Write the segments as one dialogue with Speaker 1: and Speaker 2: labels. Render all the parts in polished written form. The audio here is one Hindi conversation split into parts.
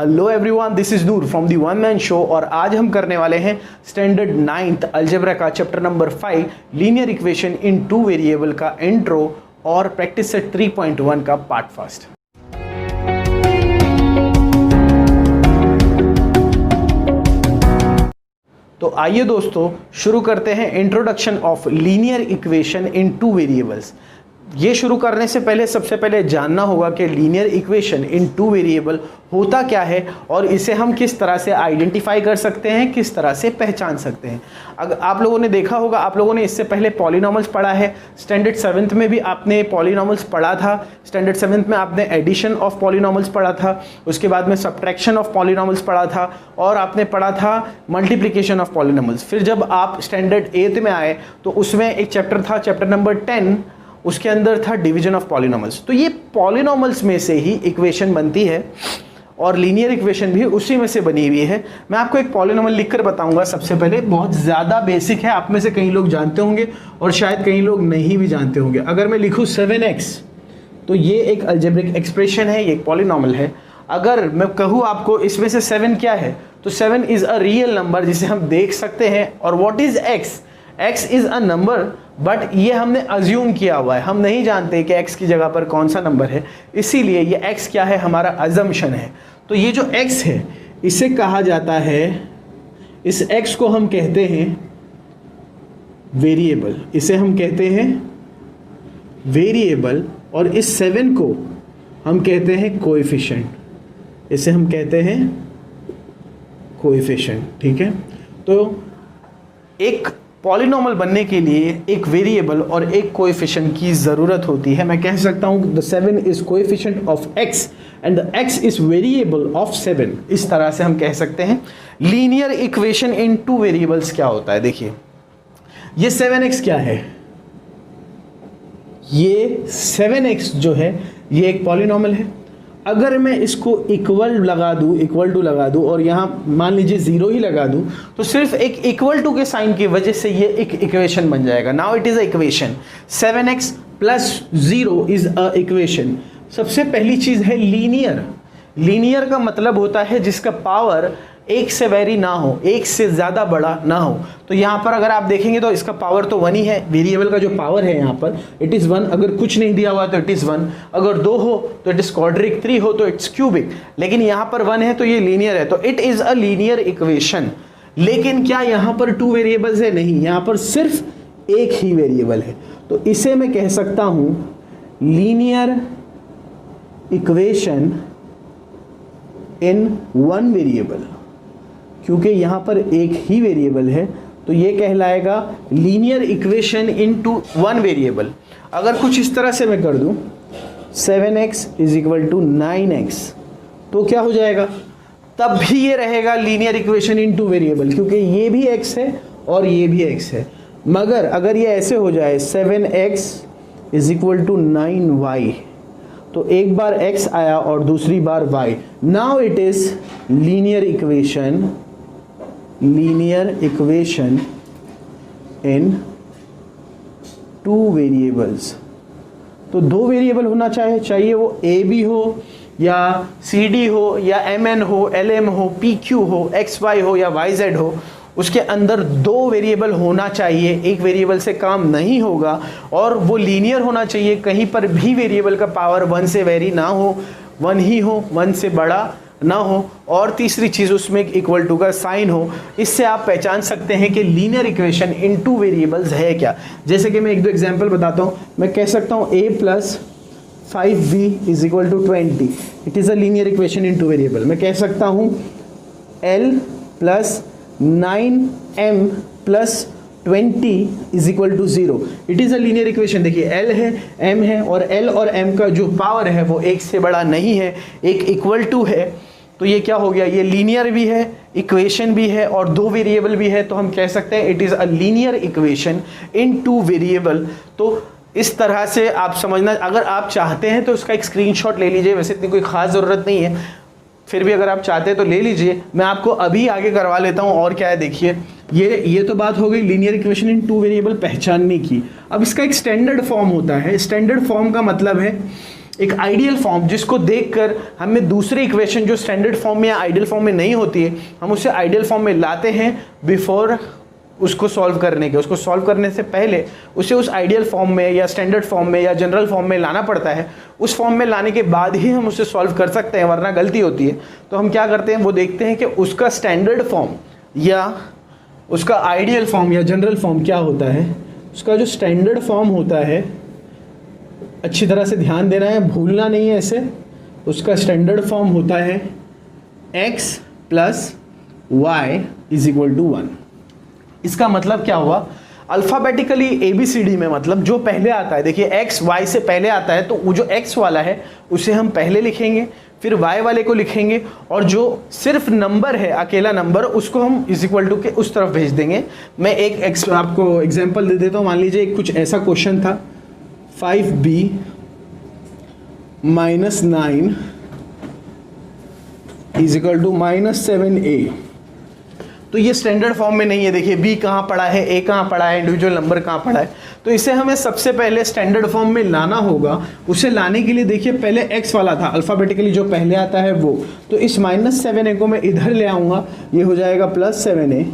Speaker 1: Hello everyone, this is Noor from the one man show और आज हम करने वाले हैं स्टैंडर्ड 9th अलजेब्रा का chapter number 5 linear equation in two variable का इंट्रो और प्रैक्टिस सेट 3.1 का पार्ट फर्स्ट। तो आइए दोस्तों शुरू करते हैं introduction of linear equation in two variables. ये शुरू करने से पहले सबसे पहले जानना होगा कि linear equation in two variable होता क्या है और इसे हम किस तरह से आइडेंटिफाई कर सकते हैं, किस तरह से पहचान सकते हैं। अगर आप लोगों ने देखा होगा, आप लोगों ने इससे पहले पॉलिनॉमल्स पढ़ा है। स्टैंडर्ड 7th में भी आपने पॉलिनॉमल्स पढ़ा था। स्टैंडर्ड 7th में आपने एडिशन ऑफ पॉलिनॉमल्स पढ़ा था, उसके बाद में सब्ट्रैक्शन ऑफ पॉलिनॉमल्स पढ़ा था और आपने पढ़ा था मल्टीप्लिकेशन ऑफ पॉलिनॉमल्स। फिर जब आप स्टैंडर्ड 8th में आए तो उसमें एक चैप्टर था, चैप्टर नंबर 10, उसके अंदर था डिवीजन ऑफ पॉलिनॉमल्स। तो ये पॉलिनॉमल्स में से ही इक्वेशन बनती है और लीनियर इक्वेशन भी उसी में से बनी हुई है। मैं आपको एक पॉलिनॉमल लिखकर बताऊंगा। सबसे पहले बहुत ज़्यादा बेसिक है, आप में से कई लोग जानते होंगे और शायद कई लोग नहीं भी जानते होंगे। अगर मैं लिखूँ 7x तो ये एक अलजेब्रिक एक्सप्रेशन है, ये एक पॉलिनॉमल है। अगर मैं कहूँ आपको इसमें से 7 क्या है तो 7 इज़ अ रियल नंबर जिसे हम देख सकते हैं। और what is x? x is a number, but ये हमने अज्यूम किया हुआ है, हम नहीं जानते कि x की जगह पर कौन सा नंबर है, इसीलिए ये x क्या है, हमारा अजम्पशन है। तो ये जो x है इसे कहा जाता है, इस x को हम कहते हैं वेरिएबल, इसे हम कहते हैं वेरिएबल। और इस 7 को हम कहते हैं कोएफिशिएंट, इसे हम कहते हैं कोएफिशिएंट। ठीक है, तो एक पॉलिनॉमल बनने के लिए एक वेरिएबल और एक कोएफिशिएंट की ज़रूरत होती है। मैं कह सकता हूँ the 7 is coefficient of x and the x is variable of 7। इस तरह से हम कह सकते हैं। Linear equation in two variables क्या होता है, देखिए ये 7x क्या है, ये 7x जो है ये एक पॉलिनॉमल है। अगर मैं इसको इक्वल टू लगा दूं और यहाँ मान लीजिए 0 ही लगा दूं तो सिर्फ एक इक्वल टू के साइन की वजह से ये एक इक्वेशन बन जाएगा। Now it is a equation. 7x plus 0 is a equation. सबसे पहली चीज़ है लीनियर। लीनियर का मतलब होता है जिसका पावर एक से वेरी ना हो, एक से ज़्यादा बड़ा ना हो। तो यहाँ पर अगर आप देखेंगे तो इसका पावर तो 1 ही है। वेरिएबल का जो पावर है यहाँ पर इट इज़ 1। अगर कुछ नहीं दिया हुआ तो इट इज़ 1, अगर 2 हो तो इट इज़ क्वाड्रिक, 3 हो तो इट्स क्यूबिक, लेकिन यहाँ पर 1 है तो ये लीनियर है, तो it is a linear equation. लेकिन क्या यहाँ पर 2 वेरिएबल्स है? नहीं, यहाँ पर सिर्फ एक ही वेरिएबल है। तो इसे मैं कह सकता हूँ linear equation in one variable. क्योंकि यहाँ पर एक ही वेरिएबल है तो ये कहलाएगा linear equation in two one variable. अगर कुछ इस तरह से मैं कर दूँ 7x is equal to 9x तो क्या हो जाएगा? तब भी ये रहेगा linear equation in two variable, क्योंकि ये भी x है और ये भी x है। मगर अगर ये ऐसे हो जाए 7x is equal to 9y तो एक बार x आया और दूसरी बार y। Now it is linear equation in two variables. तो 2 वेरिएबल होना चाहिए वो a b हो या c d हो या m n हो, l m हो, p q हो, x y हो या y z हो, उसके अंदर 2 वेरिएबल होना चाहिए। एक वेरिएबल से काम नहीं होगा और वो लीनियर होना चाहिए। कहीं पर भी वेरिएबल का पावर 1 से वेरी ना हो, 1 ही हो, 1 से बड़ा ना हो, और तीसरी चीज़ उसमें इक्वल टू का साइन हो। इससे आप पहचान सकते हैं कि linear equation in two variables है क्या। जैसे कि मैं 1-2 एग्जाम्पल बताता हूँ। मैं कह सकता हूँ a plus 5b is equal to 20, it is a linear equation in two variable. मैं कह सकता हूँ l plus 9m plus 20 is equal to 0, it is a linear equation. देखिए l है, m है, और l और m का जो पावर है वो एक से बड़ा नहीं है, एक इक्वल टू है। तो ये क्या हो गया, ये लीनियर भी है, इक्वेशन भी है और 2 वेरिएबल भी है। तो हम कह सकते हैं it is a linear equation in two variable. तो इस तरह से आप समझना। अगर आप चाहते हैं तो उसका एक स्क्रीनशॉट ले लीजिए, वैसे इतनी कोई ख़ास ज़रूरत नहीं है, फिर भी अगर आप चाहते हैं तो ले लीजिए। मैं आपको अभी आगे करवा लेता हूँ। और क्या है, देखिए ये तो बात हो गई linear equation in two variable पहचानने की। अब इसका एक स्टैंडर्ड फॉर्म होता है। स्टैंडर्ड फॉर्म का मतलब है एक आइडियल फॉर्म जिसको देखकर हमें दूसरी इक्वेशन जो स्टैंडर्ड फॉर्म में या आइडियल फॉर्म में नहीं होती है, हम उसे आइडियल फॉर्म में लाते हैं बिफोर उसको सॉल्व करने के। उसको सॉल्व करने से पहले उसे उस आइडियल फॉर्म में या स्टैंडर्ड फॉर्म में या जनरल फॉर्म में लाना पड़ता है। उस फॉर्म में लाने के बाद ही हम उसे सॉल्व कर सकते हैं, वरना गलती होती है। तो हम क्या करते हैं, वो देखते हैं कि उसका स्टैंडर्ड फॉर्म या उसका आइडियल फॉर्म या जनरल फॉर्म क्या होता है। उसका जो स्टैंडर्ड फॉर्म होता है, अच्छी तरह से ध्यान देना है, भूलना नहीं है इसे। उसका स्टैंडर्ड फॉर्म होता है x plus y is equal to 1। इसका मतलब क्या हुआ, अल्फ़ाबेटिकली ABCD में मतलब जो पहले आता है, देखिए x y से पहले आता है तो वो जो x वाला है उसे हम पहले लिखेंगे, फिर y वाले को लिखेंगे, और जो सिर्फ नंबर है, अकेला नंबर, उसको हम इज इक्वल टू के उस तरफ भेज देंगे। मैं एक आपको एग्जांपल दे देता हूँ। मान लीजिए कुछ ऐसा क्वेश्चन था, 5b - 9 is equal to -7a। तो ये स्टैंडर्ड फॉर्म में नहीं है। देखिए b कहाँ पड़ा है, a कहाँ पड़ा है, इंडिविजुअल नंबर कहाँ पड़ा है। तो इसे हमें सबसे पहले स्टैंडर्ड फॉर्म में लाना होगा। उसे लाने के लिए देखिए पहले x वाला था, अल्फ़ाबेटिकली जो पहले आता है वो, तो इस -7a को मैं इधर ले आऊँगा, ये हो जाएगा +7a।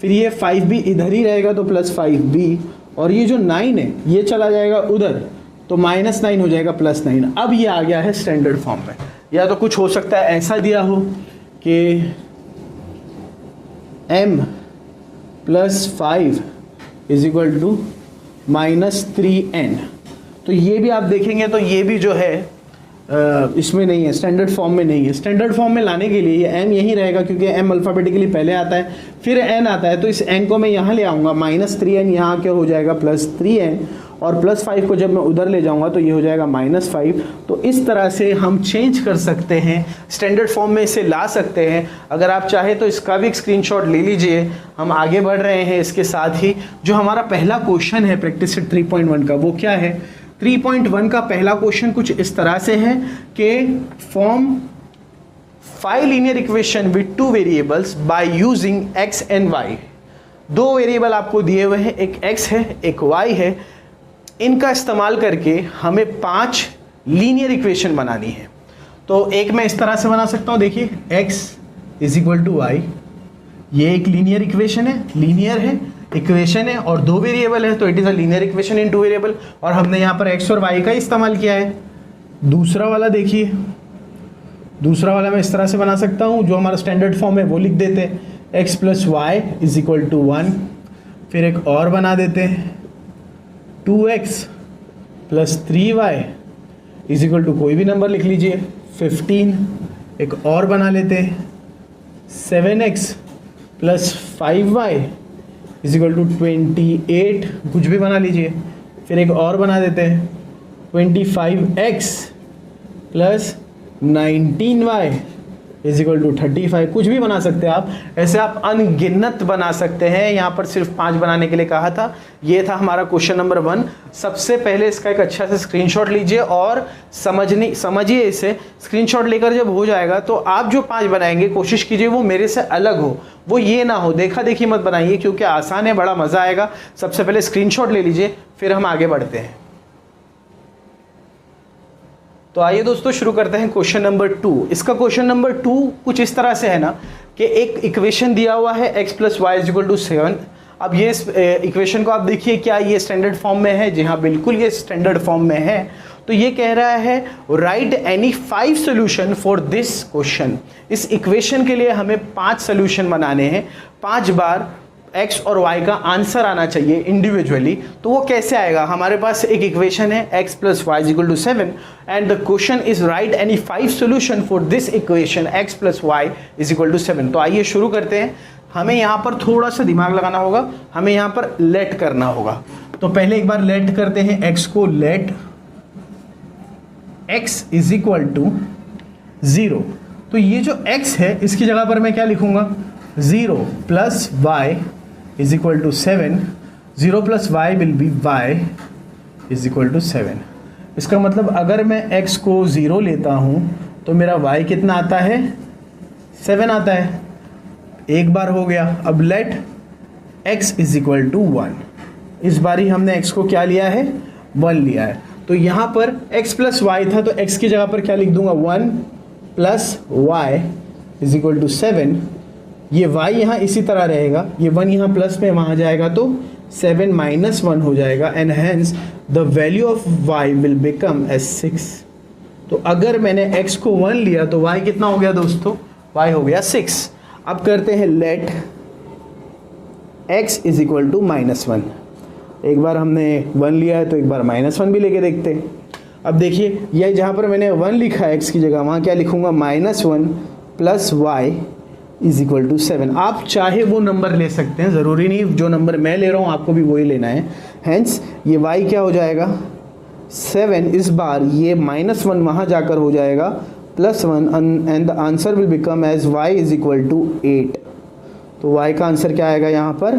Speaker 1: फिर ये 5b इधर ही रहेगा तो +5b, और ये जो 9 है ये चला जाएगा उधर, तो -9 हो जाएगा +9। अब ये आ गया है स्टैंडर्ड फॉर्म में। या तो कुछ हो सकता है ऐसा दिया हो कि m + 5 is equal to -3n। तो ये भी आप देखेंगे तो ये भी जो है इसमें नहीं है, स्टैंडर्ड फॉर्म में नहीं है। स्टैंडर्ड फॉर्म में लाने के लिए ये m यहीं रहेगा, क्योंकि m अल्फ़ाबेटिकली पहले आता है, फिर n आता है, तो इस n को मैं यहाँ ले आऊँगा, -3n यहाँ क्या हो जाएगा +3n, और +5 को जब मैं उधर ले जाऊँगा तो ये हो जाएगा -5। तो इस तरह से हम चेंज कर सकते हैं, स्टैंडर्ड फॉर्म में इसे ला सकते हैं। अगर आप चाहे तो इसका भी एक स्क्रीनशॉट ले लीजिए। हम आगे बढ़ रहे हैं इसके साथ ही। जो हमारा पहला क्वेश्चन है प्रैक्टिस सेट 3.1 का, वो क्या है, 3.1 का पहला क्वेश्चन कुछ इस तरह से है कि form 5 linear equation with 2 variables by using x and y। 2 variable आपको दिए हुए हैं, एक x है एक y है। इनका इस्तेमाल करके हमें 5 लीनियर इक्वेशन बनानी है। तो एक मैं इस तरह से बना सकता हूँ, देखिए x is equal to y, ये एक लीनियर इक्वेशन है, लीनियर है, इक्वेशन है और 2 वेरिएबल है, तो it is a linear equation in 2 variable, और हमने यहाँ पर x और y का इस्तेमाल किया है। दूसरा वाला देखिए, दूसरा वाला मैं इस तरह से बना सकता हूँ, जो हमारा स्टैंडर्ड फॉर्म है वो लिख देते हैं, x + y is equal to 1। फिर एक और बना देते हैं, 2x + 3y is equal to कोई भी नंबर लिख लीजिए 15। एक और बना लेते हैं, 7x + 5y is equal to 28, कुछ भी बना लीजिए। फिर एक और बना देते हैं, 25x + 19y is equal to 35, कुछ भी बना सकते हैं आप। ऐसे आप अनगिनत बना सकते हैं। यहाँ पर सिर्फ 5 बनाने के लिए कहा था। ये था हमारा क्वेश्चन नंबर 1। सबसे पहले इसका एक अच्छा से स्क्रीनशॉट लीजिए और समझिए इसे। स्क्रीनशॉट लेकर जब हो जाएगा तो आप जो 5 बनाएंगे कोशिश कीजिए वो मेरे से अलग हो, वो ये ना हो देखा देखी मत बनाइए, क्योंकि आसान है, बड़ा मज़ा आएगा। सबसे पहले स्क्रीनशॉट ले लीजिए, फिर हम आगे बढ़ते हैं। तो आइए दोस्तों शुरू करते हैं क्वेश्चन नंबर 2। इसका क्वेश्चन नंबर 2 कुछ इस तरह से है ना कि एक इक्वेशन दिया हुआ है x + y = 7। अब ये इक्वेशन को आप देखिए, क्या ये स्टैंडर्ड फॉर्म में है? जी हाँ, बिल्कुल ये स्टैंडर्ड फॉर्म में है। तो ये कह रहा है right any 5 solution for this question. इस इक्वेशन के लिए हमें 5 सोल्यूशन बनाने हैं, 5 बार x और y का आंसर आना चाहिए इंडिविजुअली। तो वो कैसे आएगा? हमारे पास एक इक्वेशन है x + y = 7 and the question is right any 5 solution for this equation x + y = 7। तो आइए शुरू करते हैं। हमें यहाँ पर थोड़ा सा दिमाग लगाना होगा, हमें यहाँ पर लेट करना होगा। तो पहले एक बार लेट करते हैं x को, लेट x = 0। तो ये जो x है इसकी जगह पर मैं क्या लिखूंगा? 0 + y = 7। 0 + y will be y = 7। इसका मतलब अगर मैं x को 0 लेता हूँ तो मेरा y कितना आता है? 7 आता है। एक बार हो गया। अब लेट x = 1। इस बारी हमने x को क्या लिया है? 1 लिया है। तो यहाँ पर x प्लस वाई था, तो x की जगह पर क्या लिख दूंगा 1 plus y is equal to 7। ये y यहाँ इसी तरह रहेगा, ये 1 यहाँ प्लस में वहाँ जाएगा तो 7 माइनस 1 हो जाएगा, and hence the value of y will become as 6। तो अगर मैंने x को 1 लिया तो y कितना हो गया दोस्तों, y हो गया 6। अब करते हैं let x is equal to -1। एक बार हमने 1 लिया है तो एक बार -1 भी लेके देखते हैं। अब देखिए यह जहाँ पर मैंने 1 लिखा है x की जगह, वहाँ क्या लिखूँगा -1 plus y is equal to 7। आप चाहे वो नंबर ले सकते हैं, ज़रूरी नहीं जो नंबर मैं ले रहा हूँ आपको भी वही लेना है। हेंस ये y क्या हो जाएगा 7, इस बार ये -1 वहाँ जाकर हो जाएगा +1, and the answer will become as y is equal to 8। तो y का आंसर क्या आएगा यहाँ पर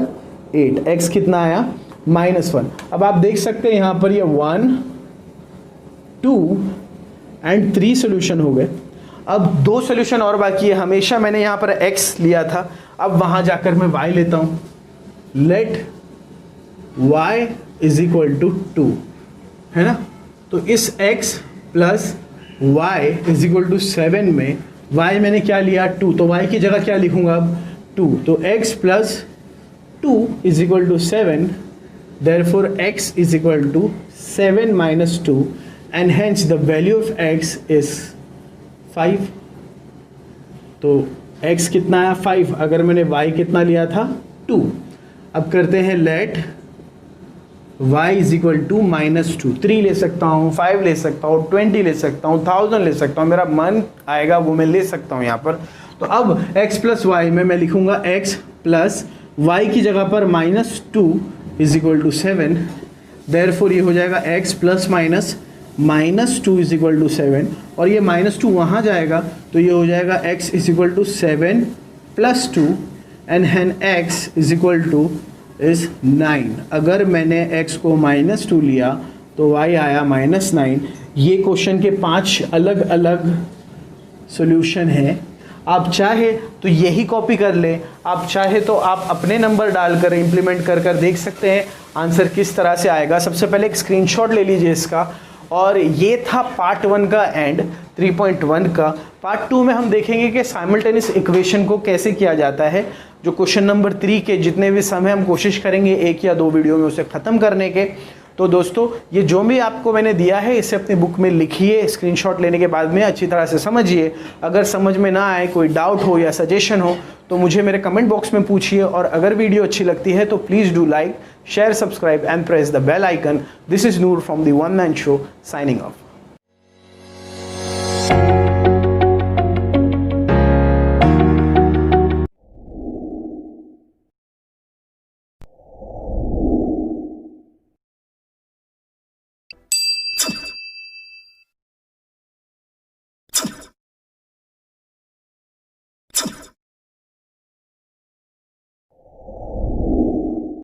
Speaker 1: 8, x कितना आया -1। अब आप देख सकते हैं यहाँ पर ये 1, 2 एंड 3 सोल्यूशन हो गए। अब 2 सोल्यूशन और बाकी है। हमेशा मैंने यहाँ पर x लिया था, अब वहाँ जाकर मैं y लेता हूँ। Let y is equal to 2, है ना। तो इस x plus y is equal to 7 में y मैंने क्या लिया 2, तो y की जगह क्या लिखूँगा अब 2। तो x plus 2 is equal to 7, therefore x is equal to 7 minus 2, and hence the value of x is 5। तो x कितना आया 5, अगर मैंने y कितना लिया था 2। अब करते हैं let y is equal to -2। 3 ले सकता हूँ, 5 ले सकता हूँ, 20 ले सकता हूँ, 1000 ले सकता हूँ, मेरा मन आएगा वो मैं ले सकता हूँ यहाँ पर। तो अब x प्लस वाई में मैं लिखूँगा x प्लस वाई की जगह पर -2 इज इक्वल टू 7, देयरफॉर ये हो जाएगा x plus minus -2 is equal to 7, और ये -2 वहाँ जाएगा तो ये हो जाएगा x is equal to 7 plus 2, and hence x is equal to is 9। अगर मैंने x को -2 लिया तो y आया -9। ये क्वेश्चन के 5 अलग अलग सॉल्यूशन हैं। आप चाहे तो यही कॉपी कर लें, आप चाहे तो आप अपने नंबर डालकर इम्प्लीमेंट कर कर देख सकते हैं आंसर किस तरह से आएगा। सबसे पहले एक स्क्रीनशॉट ले लीजिए इसका। और ये था पार्ट 1 का एंड 3.1 का। पार्ट 2 में हम देखेंगे कि साइमल्टेनियस इक्वेशन को कैसे किया जाता है। जो क्वेश्चन नंबर 3 के जितने भी सम हैं हम कोशिश करेंगे 1 या 2 वीडियो में उसे ख़त्म करने के। तो दोस्तों ये जो भी आपको मैंने दिया है इसे अपनी बुक में लिखिए, स्क्रीनशॉट लेने के बाद में अच्छी तरह से समझिए। अगर समझ में ना आए, कोई डाउट हो या सजेशन हो तो मुझे मेरे कमेंट बॉक्स में पूछिए। और अगर वीडियो अच्छी लगती है तो please do like, share, subscribe and press the bell icon. This is Noor from the one man show signing of.